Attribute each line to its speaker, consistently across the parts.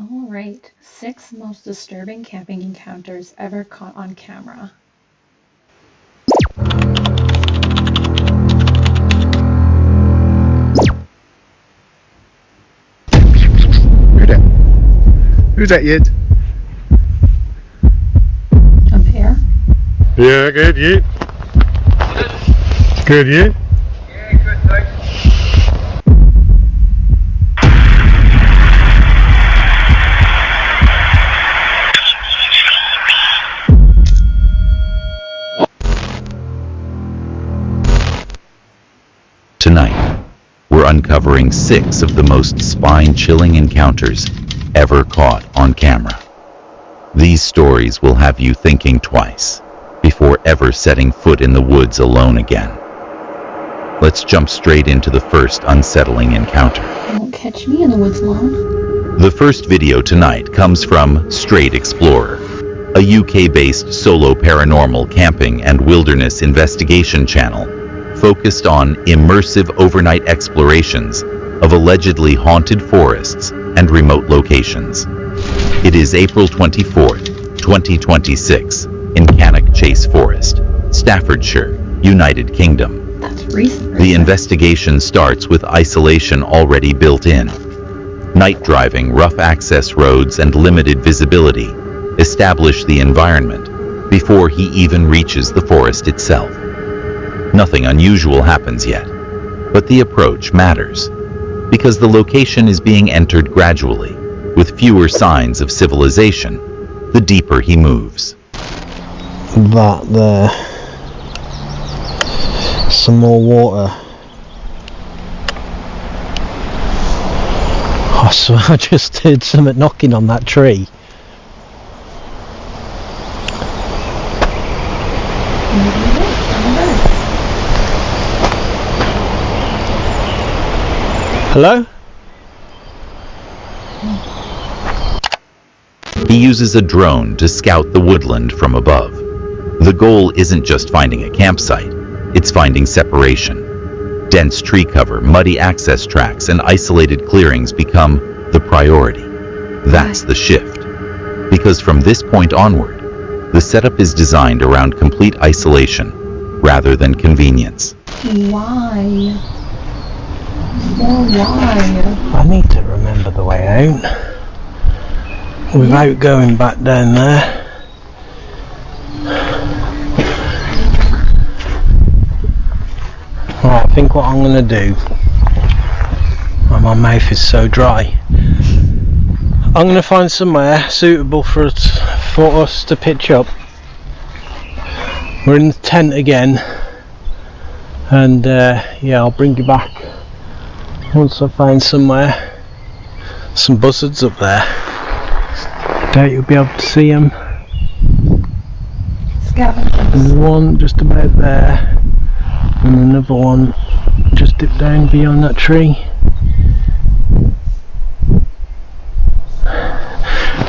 Speaker 1: All right, 6 most disturbing camping encounters ever caught on camera.
Speaker 2: Who's that, Yid?
Speaker 1: Up here.
Speaker 2: Yeah, good, you? Good, you?
Speaker 3: Yeah, good, thanks.
Speaker 4: Tonight, we're uncovering 6 of the most spine-chilling encounters ever caught on camera. These stories will have you thinking twice before ever setting foot in the woods alone again. Let's jump straight into the first unsettling encounter.
Speaker 1: Won't catch me in the woods alone.
Speaker 4: The first video tonight comes from Straight Explorer, a UK-based solo paranormal camping and wilderness investigation channel focused on immersive overnight explorations of allegedly haunted forests and remote locations. It is April 24th, 2026, in Cannock Chase Forest, Staffordshire, United Kingdom.
Speaker 1: That's recent.
Speaker 4: The investigation starts with isolation already built in. Night driving, rough access roads, and limited visibility establish the environment before he even reaches the forest itself. Nothing unusual happens yet, but the approach matters, because the location is being entered gradually, with fewer signs of civilization, the deeper he moves.
Speaker 5: That there. Some more water. I swear I just heard something knocking on that tree. Hello?
Speaker 4: He uses a drone to scout the woodland from above. The goal isn't just finding a campsite, it's finding separation. Dense tree cover, muddy access tracks, and isolated clearings become the priority. That's the shift. Because from this point onward, the setup is designed around complete isolation rather than convenience.
Speaker 1: Why? Well, why?
Speaker 5: I need to remember the way out without going back down there. Right, I think what I'm going to do, my mouth is so dry, I'm going to find somewhere suitable for us to pitch up. We're in the tent again, and yeah, I'll bring you back once I find somewhere. Some buzzards up there. Doubt you'll be able to see them. There's one just about there, and another one just dipped down beyond that tree.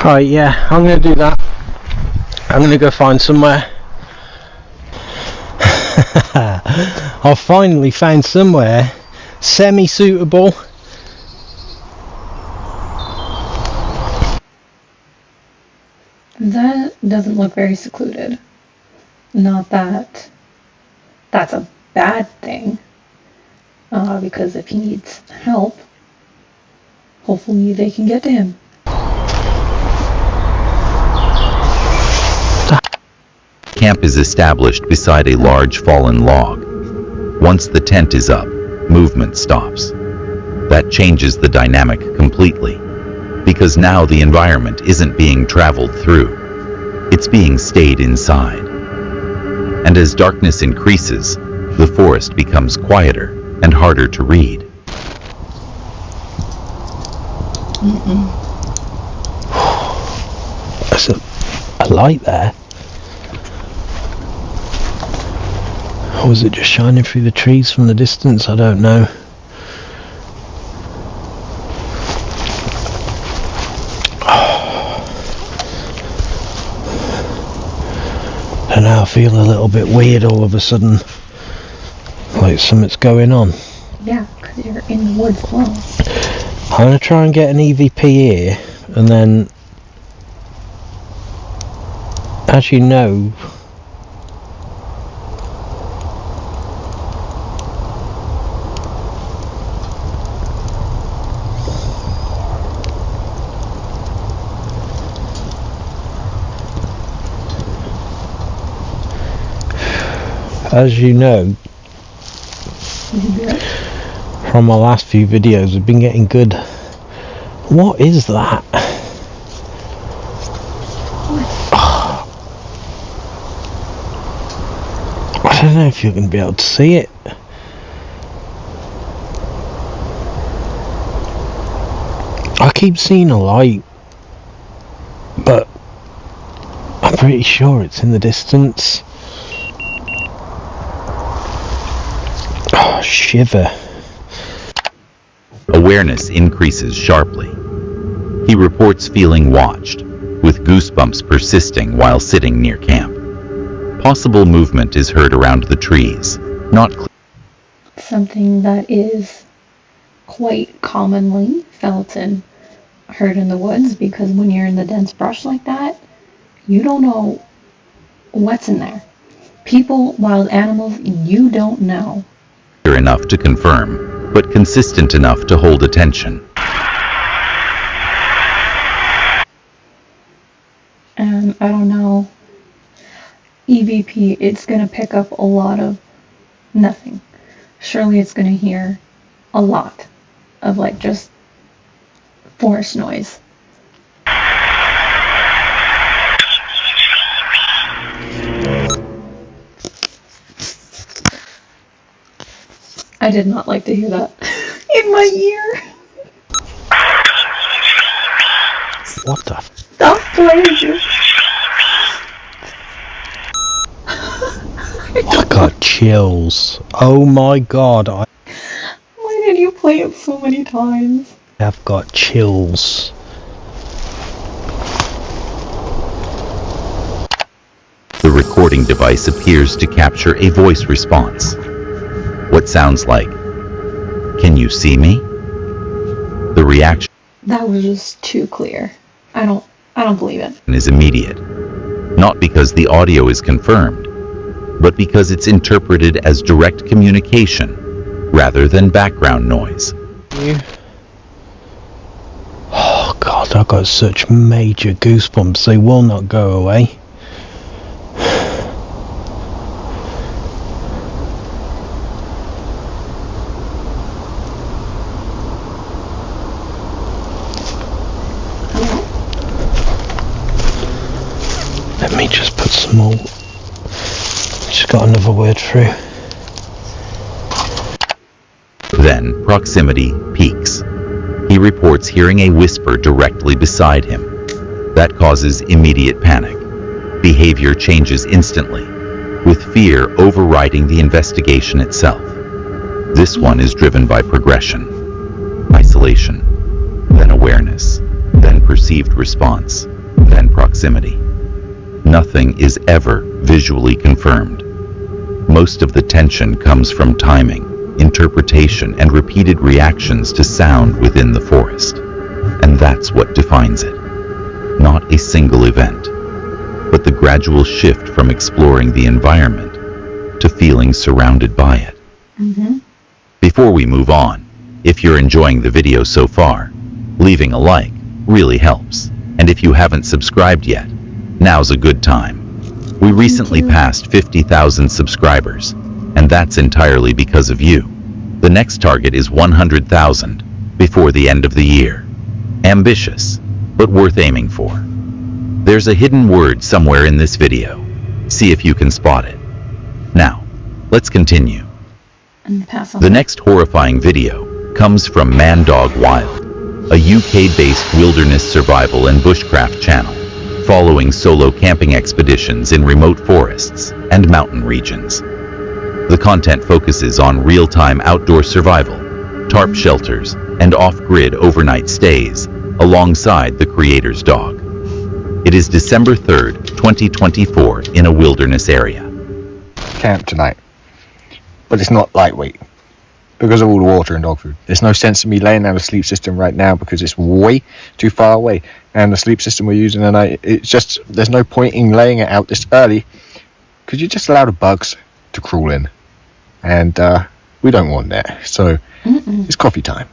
Speaker 5: Right, yeah, I'm going to do that. I'm going to go find somewhere. I've finally found somewhere semi-suitable.
Speaker 1: That doesn't look very secluded. Not that that's a bad thing, because if he needs help, hopefully they can get to him.
Speaker 4: Camp is established beside a large fallen log. Once the tent is up, movement stops. That changes the dynamic completely, because now the environment isn't being traveled through, it's being stayed inside. And as darkness increases, the forest becomes quieter and harder to read.
Speaker 5: There's a light there. Or was it just shining through the trees from the distance? I don't know. And now I feel a little bit weird all of a sudden. Like something's going on.
Speaker 1: Yeah, because you're in the woods alone.
Speaker 5: I'm going to try and get an EVP here and then, as you know, from my last few videos, we've been getting good. What is that? I don't know if you're going to be able to see it. I keep seeing a light, but I'm pretty sure it's in the distance. Oh, shiver.
Speaker 4: Awareness increases sharply. He reports feeling watched, with goosebumps persisting while sitting near camp. Possible movement is heard around the trees, not clear.
Speaker 1: Something that is quite commonly felt and heard in the woods, because when you're in the dense brush like that, you don't know what's in there. People, wild animals, you don't know.
Speaker 4: Enough to confirm, but consistent enough to hold attention.
Speaker 1: And I don't know, EVP, it's going to pick up a lot of nothing. Surely it's going to hear a lot of like just forest noise. I did not like to hear that in my ear.
Speaker 5: What the?
Speaker 1: Stop playing this.
Speaker 5: I got chills. Oh my god, I
Speaker 1: Why did you play it so many times?
Speaker 5: have got chills.
Speaker 4: The recording device appears to capture a voice response. What sounds like, "Can you see me?" The reaction
Speaker 1: That was just too clear. I don't believe it.
Speaker 4: is immediate, not because the audio is confirmed, but because it's interpreted as direct communication rather than background noise.
Speaker 5: Oh god, I got such major goosebumps, they will not go away. Let me just put some more. Just got another word through.
Speaker 4: Then proximity peaks. He reports hearing a whisper directly beside him. That causes immediate panic. Behavior changes instantly, with fear overriding the investigation itself. This one is driven by progression, isolation, then awareness, then perceived response, then proximity. Nothing is ever visually confirmed. Most of the tension comes from timing, interpretation, and repeated reactions to sound within the forest. And that's what defines it. Not a single event, but the gradual shift from exploring the environment to feeling surrounded by it. Before we move on, if you're enjoying the video so far, leaving a like really helps. And if you haven't subscribed yet, now's a good time. We recently passed 50,000 subscribers, and that's entirely because of you. The next target is 100,000 before the end of the year. Ambitious, but worth aiming for. There's a hidden word somewhere in this video. See if you can spot it. Now, let's continue.
Speaker 1: And pass on.
Speaker 4: The next horrifying video comes from Man Dog Wild, a UK-based wilderness survival and bushcraft channel, following solo camping expeditions in remote forests and mountain regions. The content focuses on real-time outdoor survival, tarp shelters, and off-grid overnight stays, alongside the creator's dog. It is December 3rd, 2024, in a wilderness area.
Speaker 2: Camp tonight. But it's not lightweight. because of all the water and dog food. There's no sense in me laying down a sleep system right now because it's way too far away. And the sleep system we're using tonight, it's just, there's no point in laying it out this early because you just allow the bugs to crawl in. And we don't want that. So it's coffee time.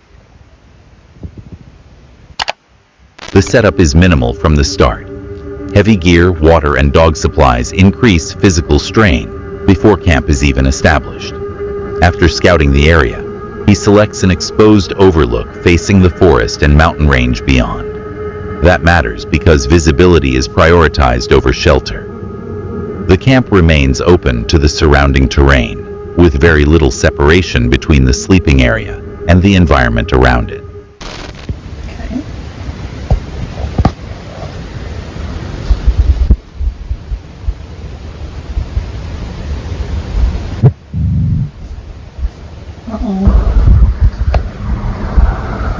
Speaker 4: The setup is minimal from the start. Heavy gear, water, and dog supplies increase physical strain before camp is even established. After scouting the area, he selects an exposed overlook facing the forest and mountain range beyond. That matters because visibility is prioritized over shelter. The camp remains open to the surrounding terrain, with very little separation between the sleeping area and the environment around it.
Speaker 1: Okay.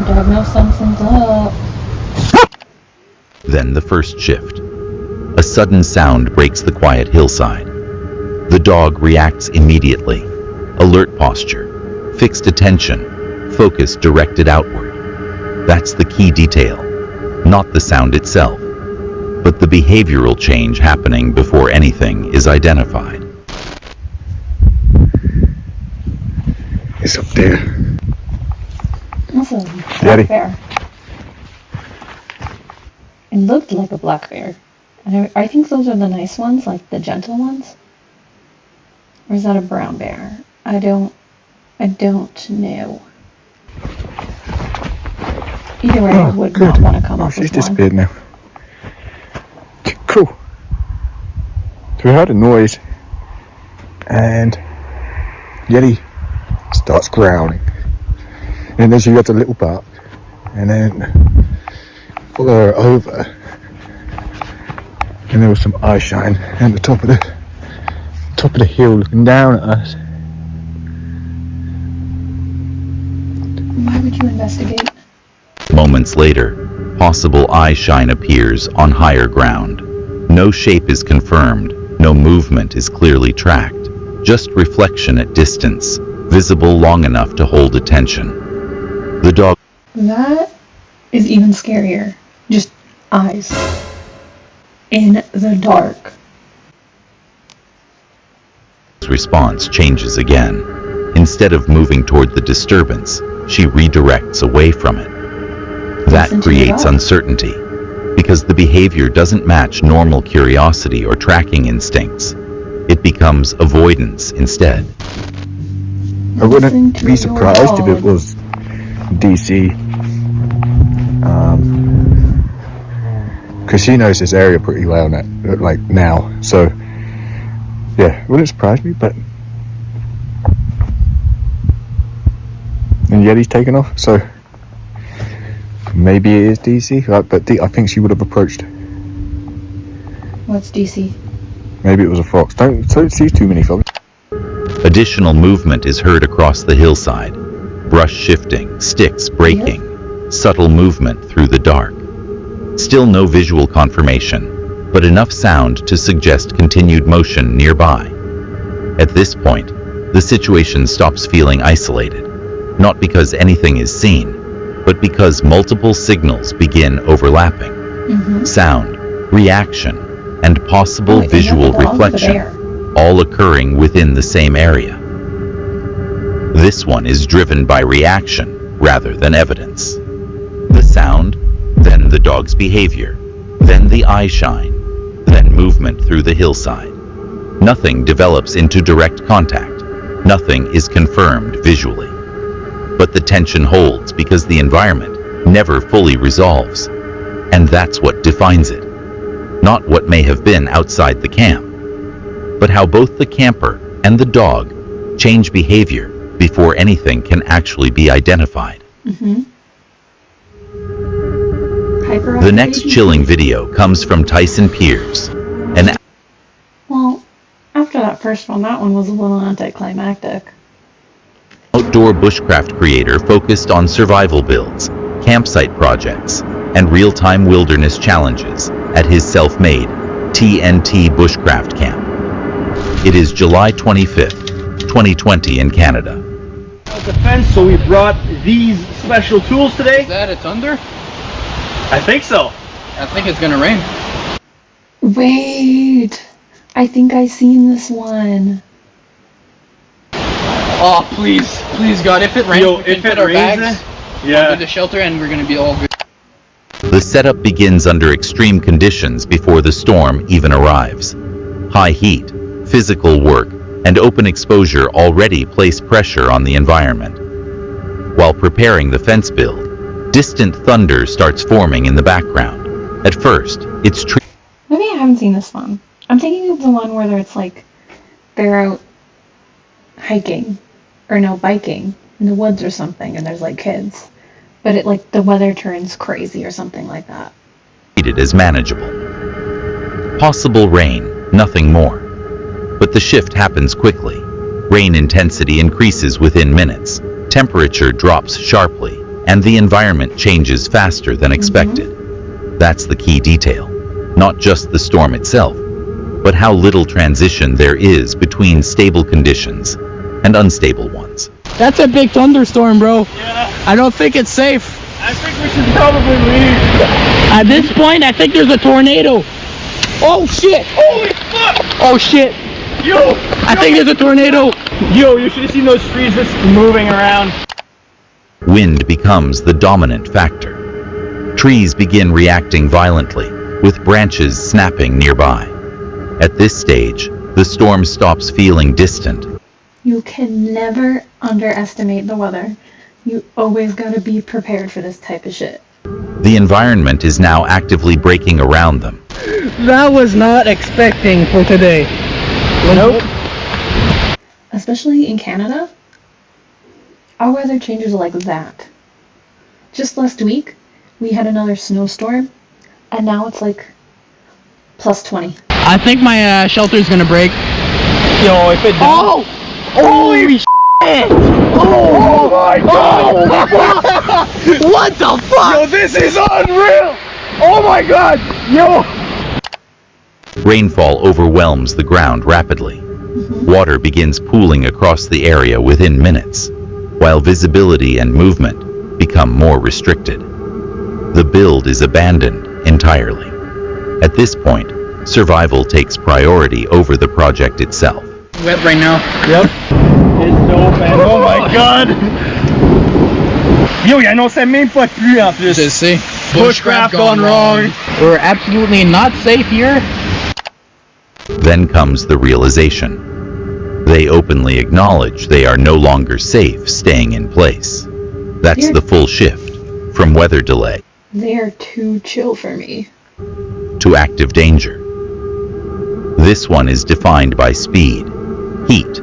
Speaker 1: Dog knows something's up.
Speaker 4: Then the first shift. A sudden sound breaks the quiet hillside. The dog reacts immediately. Alert posture, fixed attention, focus directed outward. That's the key detail, not the sound itself, but the behavioral change happening before anything is identified.
Speaker 2: It's up there.
Speaker 1: That's a
Speaker 2: Daddy.
Speaker 1: black bear. It looked like a black bear. And I think those are the nice ones, like the gentle ones. Or is that a brown bear? I don't know. Either way, I would not want to come up
Speaker 2: She's
Speaker 1: with one.
Speaker 2: disappeared now. Cool. So we heard a noise and Yeti starts growling. And then she got a little bark and then follow her over and there was some eye shine at the top of the hill looking down at us.
Speaker 1: Why would you investigate?
Speaker 4: Moments later, possible eye shine appears on higher ground. No shape is confirmed, no movement is clearly tracked, just reflection at distance, visible long enough to hold attention. The dog
Speaker 1: That is even scarier. Just eyes. In the dark.
Speaker 4: response changes again. Instead of moving toward the disturbance, she redirects away from it. That
Speaker 1: Listen to
Speaker 4: creates
Speaker 1: your dog.
Speaker 4: uncertainty, because the behavior doesn't match normal curiosity or tracking instincts. It becomes avoidance instead.
Speaker 2: I
Speaker 1: Listen
Speaker 2: wouldn't
Speaker 1: to
Speaker 2: be
Speaker 1: your
Speaker 2: surprised if it
Speaker 1: dog.
Speaker 2: was DC. Because she knows this area pretty well now, like now. So, yeah, it wouldn't surprise me, but. And Yeti's taken off, so. Maybe it is DC, but I think she would have approached.
Speaker 1: What's DC?
Speaker 2: Maybe it was a fox. Don't see too many foxes.
Speaker 4: Additional movement is heard across the hillside. Brush shifting, sticks breaking, subtle movement through the dark. Still no visual confirmation, but enough sound to suggest continued motion nearby. At this point, the situation stops feeling isolated, not because anything is seen, but because multiple signals begin overlapping.
Speaker 1: Mm-hmm.
Speaker 4: Sound, reaction, and possible visual reflection, all occurring within the same area. This one is driven by reaction rather than evidence. The sound, then the dog's behavior, then the eye shine, then movement through the hillside. Nothing develops into direct contact. Nothing is confirmed visually. But the tension holds because the environment never fully resolves. And that's what defines it. Not what may have been outside the camp, but how both the camper and the dog change behavior before anything can actually be identified.
Speaker 1: Mm-hmm.
Speaker 4: The next chilling video comes from Tyson Piers, an
Speaker 1: Well, after that first one, that one was a little anticlimactic.
Speaker 4: outdoor bushcraft creator focused on survival builds, campsite projects, and real-time wilderness challenges at his self-made TNT Bushcraft Camp. It is July 25th, 2020 in Canada.
Speaker 5: at the fence, so we brought these special tools today.
Speaker 3: Is that a thunder?
Speaker 5: I think so.
Speaker 3: I think it's gonna rain.
Speaker 1: Wait, I think I seen this one.
Speaker 3: Oh, please, please, God, if it rains,
Speaker 5: Yo,
Speaker 3: we can
Speaker 5: if it
Speaker 3: put our
Speaker 5: rains,
Speaker 3: bags
Speaker 5: yeah.
Speaker 3: under the shelter and we're gonna be all good.
Speaker 4: The setup begins under extreme conditions before the storm even arrives. High heat, physical work, and open exposure already place pressure on the environment. While preparing the fence build, distant thunder starts forming in the background. At first, it's
Speaker 1: Maybe I haven't seen this one. I'm thinking of the one where it's like they're out hiking or no biking in the woods or something, and there's like kids, but it like the weather turns crazy or something like that.
Speaker 4: treated as manageable. Possible rain, nothing more. But the shift happens quickly. Rain intensity increases within minutes. Temperature drops sharply, and the environment changes faster than expected. That's the key detail. Not just the storm itself, but how little transition there is between stable conditions and unstable ones.
Speaker 3: That's a big thunderstorm, bro.
Speaker 5: Yeah,
Speaker 3: I don't think it's safe.
Speaker 5: I think we should probably leave.
Speaker 3: At this point, I think there's a tornado. Oh shit!
Speaker 5: Holy fuck!
Speaker 3: Oh shit!
Speaker 5: Yo!
Speaker 3: I think there's a tornado.
Speaker 5: Yo, you should have seen those trees just moving around.
Speaker 4: Wind becomes the dominant factor. Trees begin reacting violently, with branches snapping nearby. At this stage, the storm stops feeling distant.
Speaker 1: You can never underestimate the weather. You always gotta be prepared for this type of shit.
Speaker 4: The environment is now actively breaking around them.
Speaker 3: That was not expecting for today. Nope.
Speaker 1: Especially in Canada, our weather changes like that. Just last week, we had another snowstorm, and now it's like plus 20.
Speaker 3: I think my shelter's gonna break.
Speaker 5: Yo, if it does.
Speaker 3: Oh! Holy shit!
Speaker 5: Oh my god!
Speaker 3: What the fuck?
Speaker 5: Yo, this is unreal! Oh my god! Yo!
Speaker 4: Rainfall overwhelms the ground rapidly. Water begins pooling across the area within minutes, while visibility and movement become more restricted. The build is abandoned entirely. At this point, survival takes priority over the project itself.
Speaker 3: Wet right now.
Speaker 5: Yep. It's so bad. Oh my god! Yo, y'a annoncé même pas de pluie en plus.
Speaker 3: Je sais.
Speaker 5: Bushcraft gone wrong.
Speaker 3: We're absolutely not safe here.
Speaker 4: Then comes the realization. They openly acknowledge they are no longer safe staying in place. That's
Speaker 1: Here.
Speaker 4: the full shift from weather delay
Speaker 1: They are too chill for me.
Speaker 4: to active danger. This one is defined by speed, heat,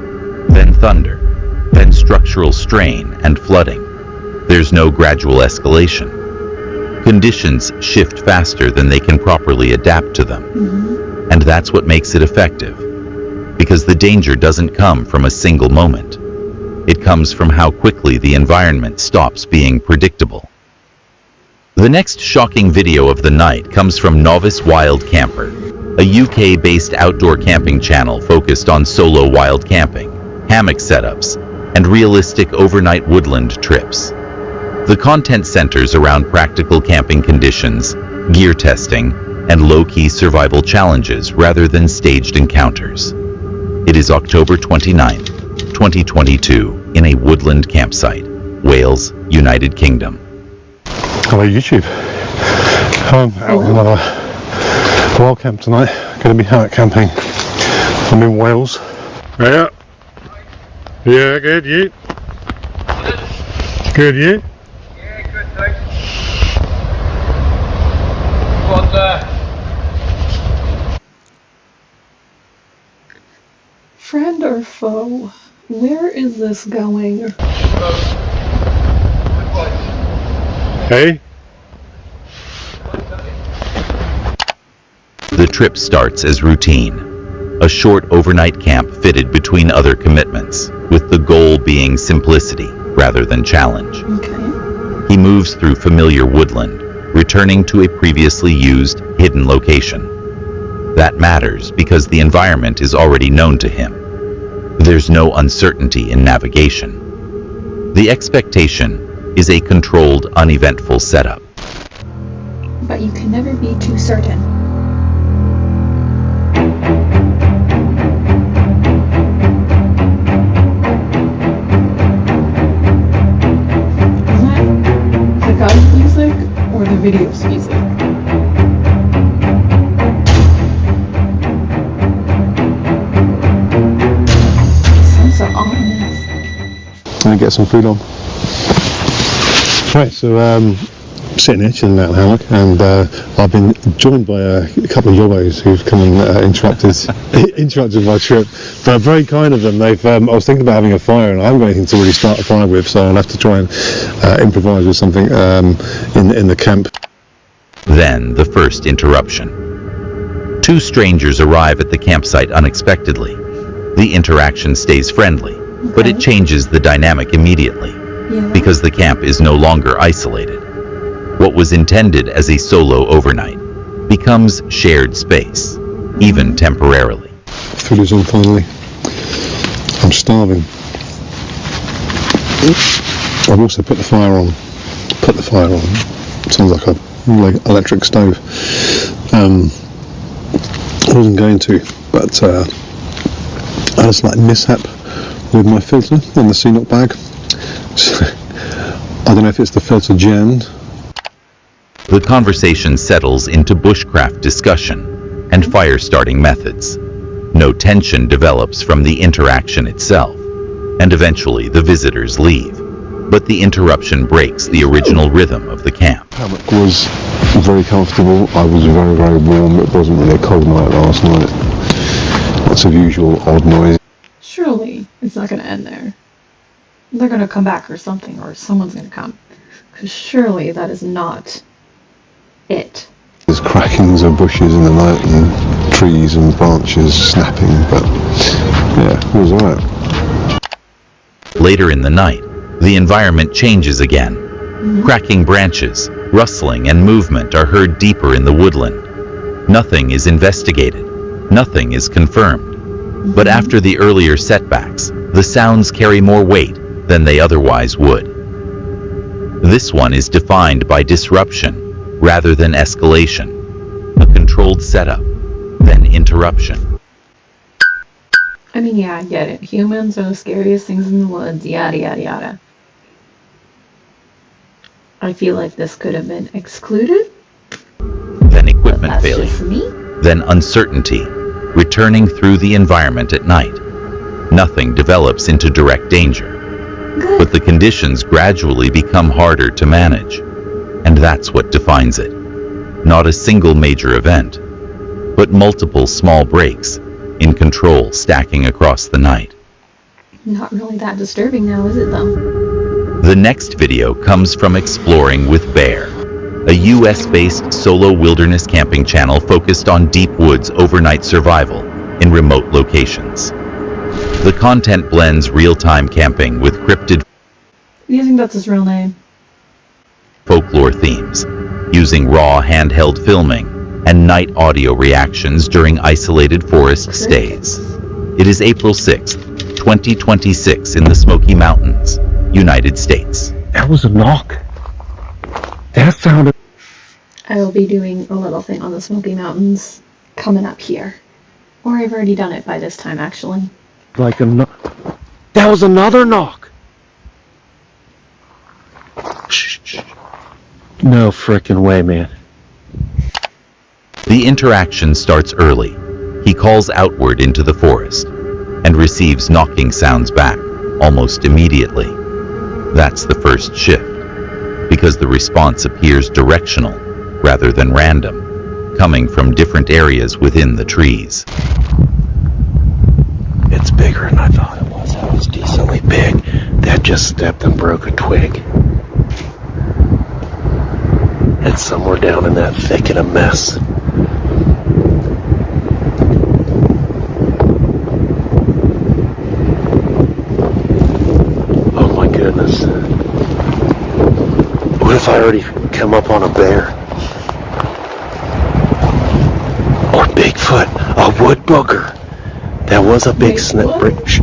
Speaker 4: then thunder, then structural strain and flooding. There's no gradual escalation. Conditions shift faster than they can properly adapt to them. And that's what makes it effective. Because the danger doesn't come from a single moment. It comes from how quickly the environment stops being predictable. The next shocking video of the night comes from Novice Wild Camper, a UK-based outdoor camping channel focused on solo wild camping, hammock setups, and realistic overnight woodland trips. The content centers around practical camping conditions, gear testing, and low-key survival challenges rather than staged encounters. It is October 29th, 2022, in a woodland campsite, Wales, United Kingdom.
Speaker 6: Hello YouTube. I'm out on another wild camp tonight. Going to be hammock camping. I'm in Wales. Yeah. Yeah, good. You? Good. You?
Speaker 3: Yeah, good, thanks. But,
Speaker 1: Friend or foe? Where is this going?
Speaker 6: Hey?
Speaker 4: The trip starts as routine, a short overnight camp fitted between other commitments, with the goal being simplicity rather than challenge.
Speaker 1: Okay.
Speaker 4: He moves through familiar woodland, returning to a previously used, hidden location. That matters because the environment is already known to him. There's no uncertainty in navigation. The expectation is a controlled, uneventful setup.
Speaker 1: But you can never be too certain. Is that the guy's music or the video's music? Sounds so ominous.
Speaker 6: Let me get some food on. Right, so sitting here chilling out in the hammock, and I've been joined by a couple of yobbos who've come and interrupted my trip. But very kind of them. They've I was thinking about having a fire, and I haven't got anything to really start a fire with, so I'll have to try and improvise with something in the camp.
Speaker 4: Then the first interruption. Two strangers arrive at the campsite unexpectedly. The interaction stays friendly, but it changes the dynamic immediately, because the camp is no longer isolated. What was intended as a solo overnight becomes shared space, even temporarily.
Speaker 6: Food is on finally. I'm starving. I've also put the fire on. Sounds like a electric stove. I wasn't going to, but I had a slight mishap with my filter in the CNOT bag. So, I don't know if it's the filter jammed.
Speaker 4: The conversation settles into bushcraft discussion and fire-starting methods. No tension develops from the interaction itself, and eventually the visitors leave. But the interruption breaks the original rhythm of the camp.
Speaker 6: The hammock was very comfortable. I was very, very warm. It wasn't really a cold night last night. Lots of usual odd noise.
Speaker 1: Surely it's not going to end there. They're going to come back or something, or someone's going to come. Because surely that is not it.
Speaker 6: There's crackings of bushes in the night and trees and branches snapping, but yeah, it was alright.
Speaker 4: Later in the night, the environment changes again. Cracking branches, rustling, and movement are heard deeper in the woodland. Nothing is investigated. Nothing is confirmed. But after the earlier setbacks, the sounds carry more weight than they otherwise would. This one is defined by disruption rather than escalation, a controlled setup, then interruption.
Speaker 1: I mean, yeah, I get it. Humans are the scariest things in the woods, yada yada yada. I feel like this could have been excluded.
Speaker 4: Then equipment
Speaker 1: That's
Speaker 4: failure.
Speaker 1: just me.
Speaker 4: Then uncertainty, returning through the environment at night. Nothing develops into direct danger,
Speaker 1: Good.
Speaker 4: but the conditions gradually become harder to manage. And that's what defines it. Not a single major event, but multiple small breaks in control stacking across the night.
Speaker 1: Not really that disturbing now, is it though?
Speaker 4: The next video comes from Exploring with Bear, a US-based solo wilderness camping channel focused on deep woods overnight survival in remote locations. The content blends real-time camping with cryptid
Speaker 1: You think that's his real name?
Speaker 4: folklore themes, using raw handheld filming and night audio reactions during isolated forest stays. It is April 6th, 2026 in the Smoky Mountains, United States.
Speaker 5: That was a knock. That sounded...
Speaker 1: I will be doing a little thing on the Smoky Mountains coming up here. Or I've already done it by this time, actually.
Speaker 5: like a knock. That was another knock. Shh. No frickin' way, man.
Speaker 4: The interaction starts early. He calls outward into the forest and receives knocking sounds back almost immediately. That's the first shift, because the response appears directional rather than random, coming from different areas within the trees.
Speaker 5: It's bigger than I thought it was. That was decently big. That just stepped and broke a twig. It's somewhere down in that thicket of mess. Oh my goodness. What if I already come up on a bear? Or Bigfoot? A wood booger? That was a big
Speaker 1: Wait,
Speaker 5: snip.
Speaker 1: what?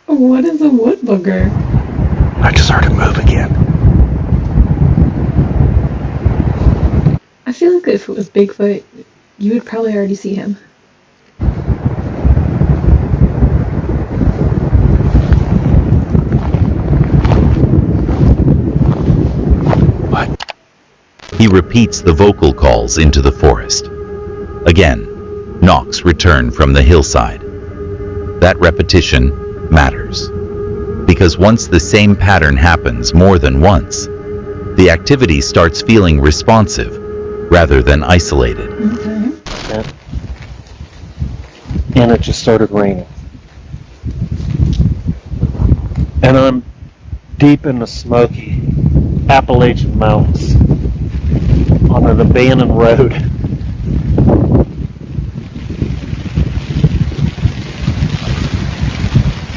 Speaker 1: What is a wood booger?
Speaker 2: I just heard him move again.
Speaker 1: I feel like if it was Bigfoot, you would probably already see him.
Speaker 2: What?
Speaker 4: He repeats the vocal calls into the forest. Again, knocks return from the hillside. That repetition matters, because once the same pattern happens more than once, the activity starts feeling responsive rather than isolated.
Speaker 1: Okay.
Speaker 5: And it just started raining. And I'm deep in the smoky Appalachian Mountains on an abandoned road.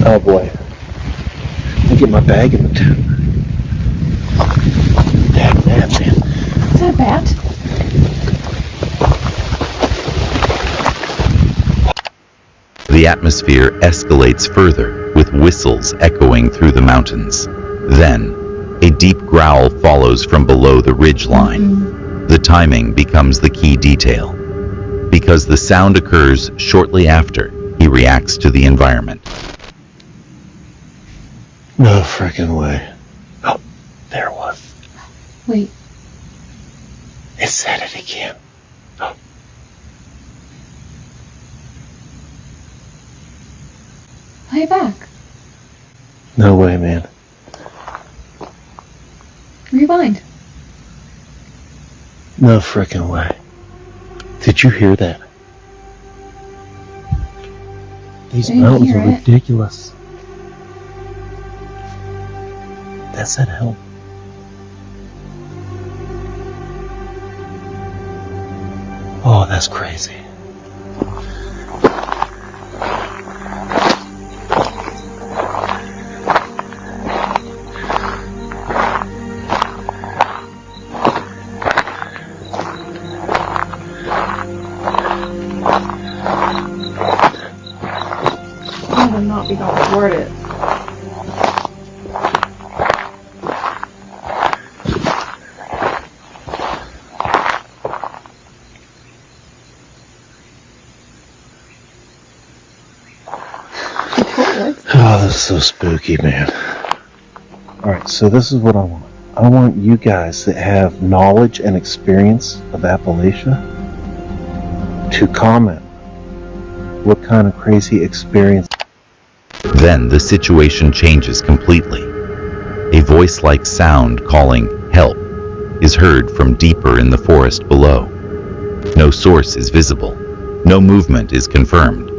Speaker 5: Oh boy. Let me get my bag in the tent. Damn, man.
Speaker 1: Is that a bat?
Speaker 4: The atmosphere escalates further with whistles echoing through the mountains. Then, a deep growl follows from below the ridge line. The timing becomes the key detail, because the sound occurs shortly after he reacts to the environment.
Speaker 5: No frickin' way. Oh, there it was.
Speaker 1: Wait.
Speaker 5: It said it again. Oh.
Speaker 1: Play it back.
Speaker 5: No way, man.
Speaker 1: Rewind.
Speaker 5: No frickin' way. Did you hear that? These
Speaker 1: I didn't
Speaker 5: mountains
Speaker 1: hear
Speaker 5: are
Speaker 1: it.
Speaker 5: ridiculous. That said help. Oh, that's crazy.
Speaker 1: I would not be going toward it.
Speaker 5: Oh, this is so spooky, man. Alright, so this is what I want. I want you guys that have knowledge and experience of Appalachia to comment what kind of crazy experience.
Speaker 4: Then the situation changes completely. A voice-like sound calling "help" is heard from deeper in the forest below. No source is visible, no movement is confirmed,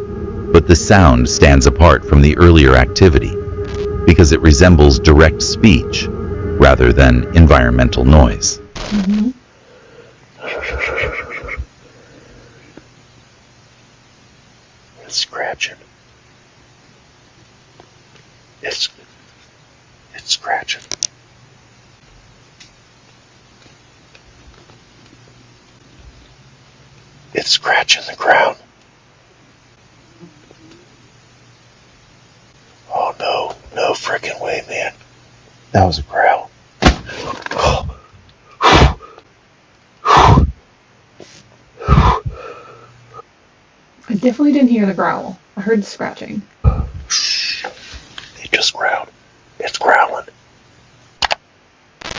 Speaker 4: but the sound stands apart from the earlier activity because it resembles direct speech rather than environmental noise.
Speaker 5: It's scratching. It's scratching. It's scratching the ground. Oh no, no frickin' way, man. That was a growl.
Speaker 1: I definitely didn't hear the growl. I heard the scratching.
Speaker 5: It just growled. It's growling.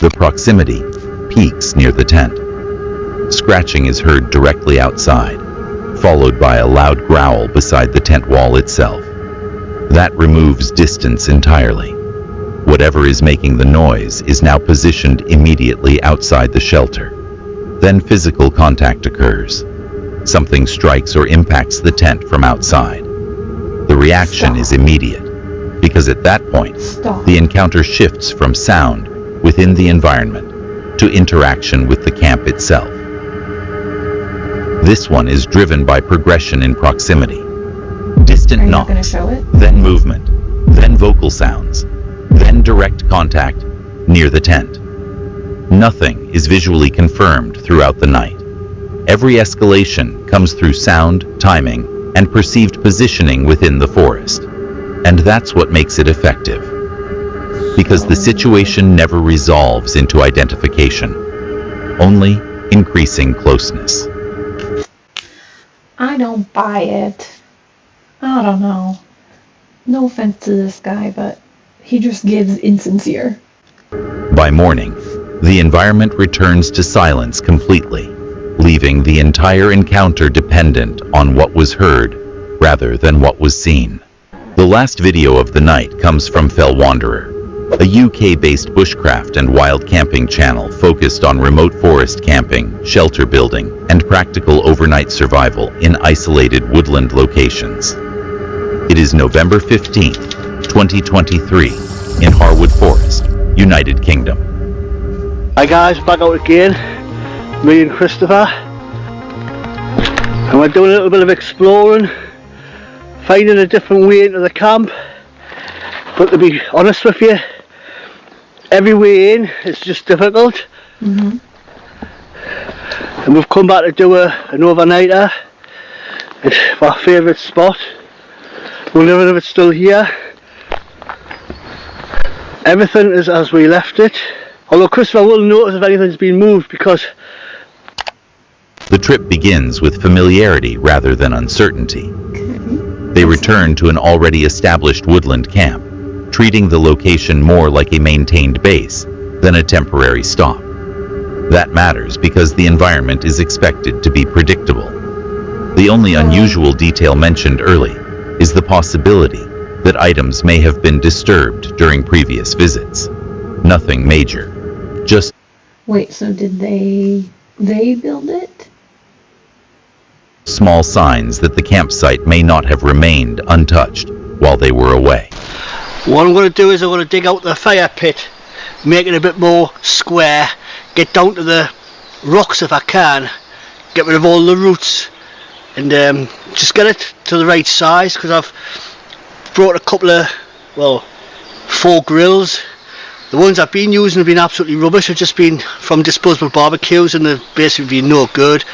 Speaker 4: The proximity peaks near the tent. Scratching is heard directly outside, followed by a loud growl beside the tent wall itself. That removes distance entirely. Whatever is making the noise is now positioned immediately outside the shelter. Then physical contact occurs. Something strikes or impacts the tent from outside. The reaction is immediate, because at that point, the encounter shifts from sound within the environment to interaction with the camp itself. This one is driven by progression in proximity. Distant
Speaker 1: Are you not going to
Speaker 4: knocks,
Speaker 1: show it?
Speaker 4: then movement, then vocal sounds, then direct contact near the tent. Nothing is visually confirmed throughout the night. Every escalation comes through sound, timing, and perceived positioning within the forest. And that's what makes it effective. because the situation never resolves into identification, only increasing closeness.
Speaker 1: I don't buy it. I don't know. No offense to this guy, but he just gives insincere.
Speaker 4: By morning, the environment returns to silence completely, leaving the entire encounter dependent on what was heard rather than what was seen. The last video of the night comes from Fell Wanderer, a UK-based bushcraft and wild camping channel focused on remote forest camping, shelter building, and practical overnight survival in isolated woodland locations. It is November 15th, 2023, in Harwood Forest, United Kingdom.
Speaker 7: Hi guys, back out again, me and Christopher, and we're doing a little bit of exploring, finding a different way into the camp. But to be honest with you, every way in is just difficult. And we've come back to do an overnighter. It's our favourite spot. We'll never know if it's still here. Everything is as we left it. Although Christopher will notice if anything's been moved, because
Speaker 4: the trip begins with familiarity rather than uncertainty. They return to an already established woodland camp, treating the location more like a maintained base than a temporary stop. That matters because the environment is expected to be predictable. The only unusual detail mentioned early is the possibility that items may have been disturbed during previous visits. Nothing major, just...
Speaker 1: Wait, so did they build it?
Speaker 4: small signs that the campsite may not have remained untouched while they were away.
Speaker 7: what I'm going to do is I'm going to dig out the fire pit, make it a bit more square, get down to the rocks if I can, get rid of all the roots, and just get it to the right size, because I've brought a couple of, well, 4 grills. The ones I've been using have been absolutely rubbish. They've just been from disposable barbecues and they've basically been no good.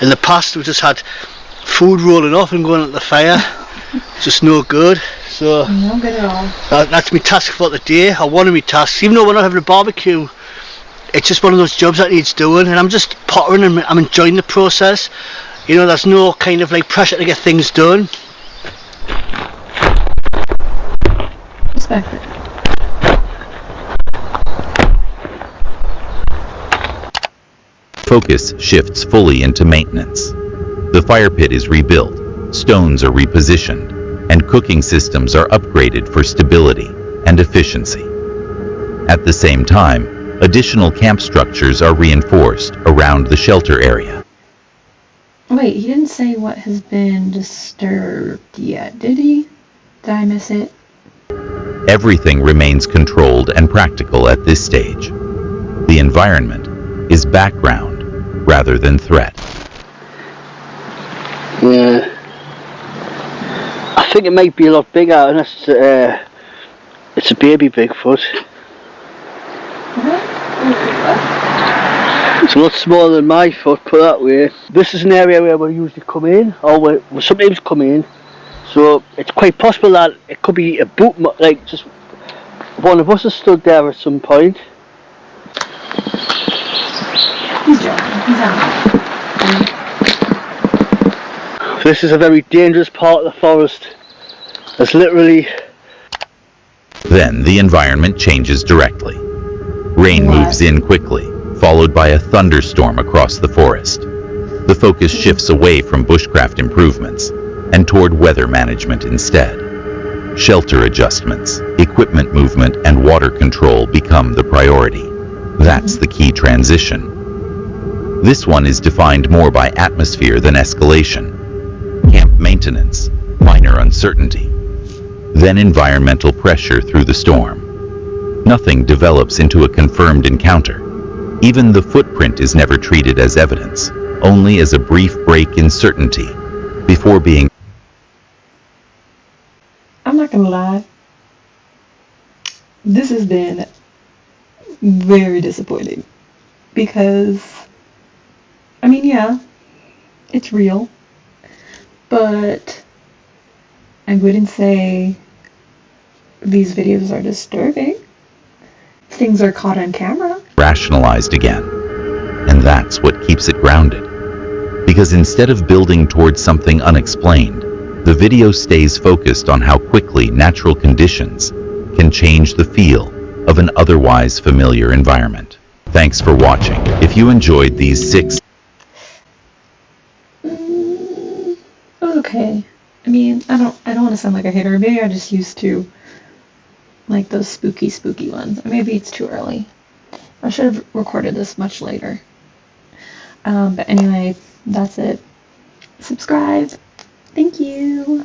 Speaker 7: In the past we've just had food rolling off and going at the fire. Just no good. So
Speaker 1: No good at all.
Speaker 7: that's my task for the day, or one of my tasks. Even though we're not having a barbecue, it's just one of those jobs that needs doing, and I'm just pottering and I'm enjoying the process. You know, there's no kind of like pressure to get things done.
Speaker 1: Respect it.
Speaker 4: Focus shifts fully into maintenance. The fire pit is rebuilt, stones are repositioned, and cooking systems are upgraded for stability and efficiency. At the same time, additional camp structures are reinforced around the shelter area.
Speaker 1: Wait, he didn't say what has been disturbed yet, did he? Did I miss it?
Speaker 4: Everything remains controlled and practical at this stage. The environment is background rather than threat.
Speaker 7: Yeah, I think it might be a lot bigger, unless it's a baby Bigfoot. It's a lot smaller than my foot, put that way. This is an area where we usually come in, or we sometimes come in, so it's quite possible that it could be a boot, like just one of us has stood there at some point.
Speaker 1: He's joking. He's out.
Speaker 7: This is a very dangerous part of the forest. There's literally...
Speaker 4: Then the environment changes directly. Rain
Speaker 1: What?
Speaker 4: moves in quickly, followed by a thunderstorm across the forest. The focus shifts away from bushcraft improvements and toward weather management instead. Shelter adjustments, equipment movement, and water control become the priority. That's the key transition. This one is defined more by atmosphere than escalation. Camp maintenance, minor uncertainty. Then environmental pressure through the storm. Nothing develops into a confirmed encounter. Even the footprint is never treated as evidence, only as a brief break in certainty, before being...
Speaker 1: I'm not gonna lie. This has been very disappointing. Because, I mean, yeah, it's real. But I wouldn't say these videos are disturbing. things are caught on camera.
Speaker 4: Rationalized again. And that's what keeps it grounded. Because instead of building towards something unexplained, the video stays focused on how quickly natural conditions can change the feel of an otherwise familiar environment. Thanks for watching. If you enjoyed these 6...
Speaker 1: Okay. I mean, I don't want to sound like a hater. Maybe I'm just used to like those spooky ones. Maybe it's too early. I should have recorded this much later. But anyway, that's it. Subscribe. Thank you.